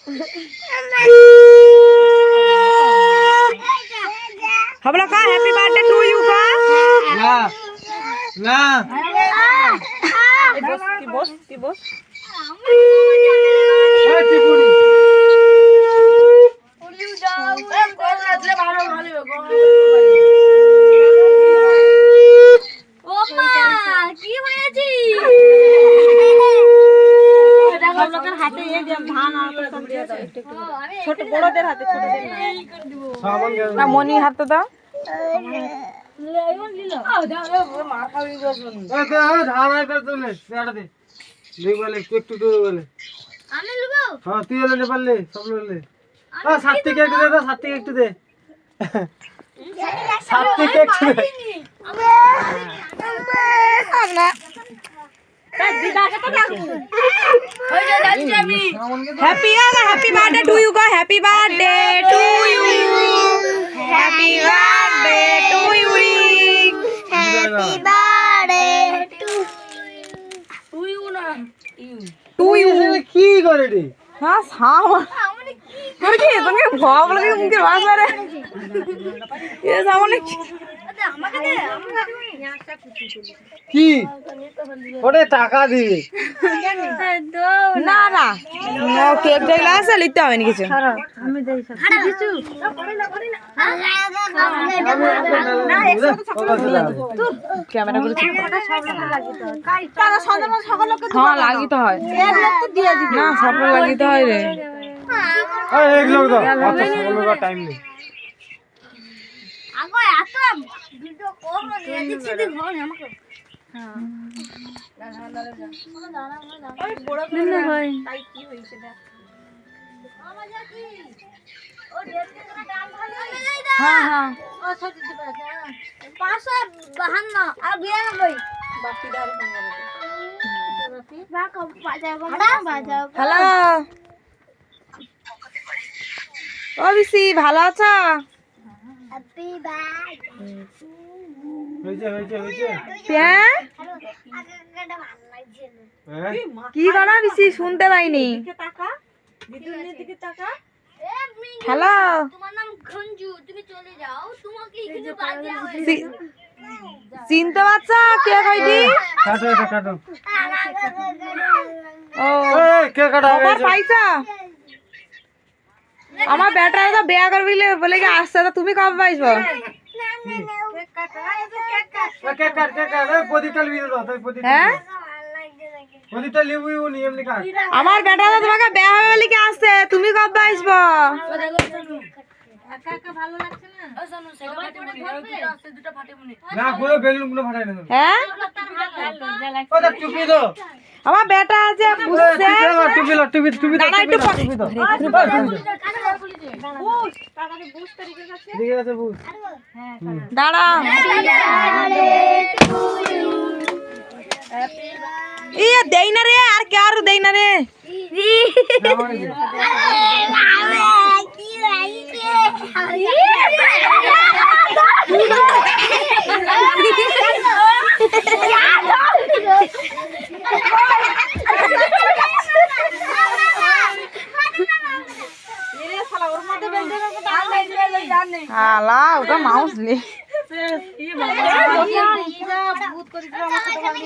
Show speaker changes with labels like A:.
A: हम लोग का हैप्पी बर्थडे टू यू का
B: না
A: की बॉस ছোট বড়দের হাতে ছোটদের না মনির হাতে দাও
B: একটু দে
A: हैप्पी बर्थडे टू यू का happy birthday to you happy birthday to you
C: happy birthday
A: to you
B: কি করে রে
A: हाँ सामा তোর কি তোকে ভাব লাগে মুখে বাস মারে এ সামনে
B: কি ওরে টাকা দিবে
A: না না কেক দেখলে আছে লিখতে হবে না কিছু ক্যামেরা করে হ্যাঁ লাগিতে হয় না সব লাগিতে হয় রে
B: এক লোক দাও অত সকলের টাইম নেই
C: আগো এত ভিডিও কম দিয়ে দিচ্ছি দি ঘর আমাকে
A: ওই বড় করে হয় তাই কি হইছে দেখ
C: আমাদের কি ও দেখতে না দাম ভালো
A: হ্যাঁ হ্যাঁ
C: ও সব দিতে পারে 552 আর 92
A: বাকি দাও
C: বা কম বাজাও
A: হ্যালো ও বিসি ভালো আছো
C: হ্যাপি বার্থডে
B: হয়েছে
A: হ্যাঁ
C: আগাটা ভালো লাগছে
B: হ্যাঁ
A: কি করা বিসি শুনতে পাইনি হ্যালো
C: তোমার নাম খঞ্জু তুমি চলে যাও তোমাকে এখানে বাদ দেওয়া হবে
A: চিনতে পারছো কে কইটি
B: কাটো
A: ও
B: কে কাটা
A: খবর পাইছো আমার বেটা তো বিয়া করবি বলে কি আসছে তো তুমি কবে পাইছো
B: কে কাট প্রদীপটা লিয়ে দাও তাই
A: হ্যাঁ
B: প্রদীপটা লিবি নি এমনি কাট
A: আমার বেটা তো তোমাকে বিয়া হবে বলে কি আসছে তুমি কবে পাইছো
B: না গুলো বেলুন গুলো ফাটাই না
A: হ্যাঁ
B: ও দেখ টুপি দাও
A: আমার বেটা আছে বুঝছে
B: টুপি
A: দাঁড়া একটু পরে।
B: ঠিক আছে বুঝ
A: দাঁড়া ইয়ে দেই না রে আর কে আর দেই না রে আলা ওটা মাউস নে
C: ভূত করে দিল আমাকে তো ভালো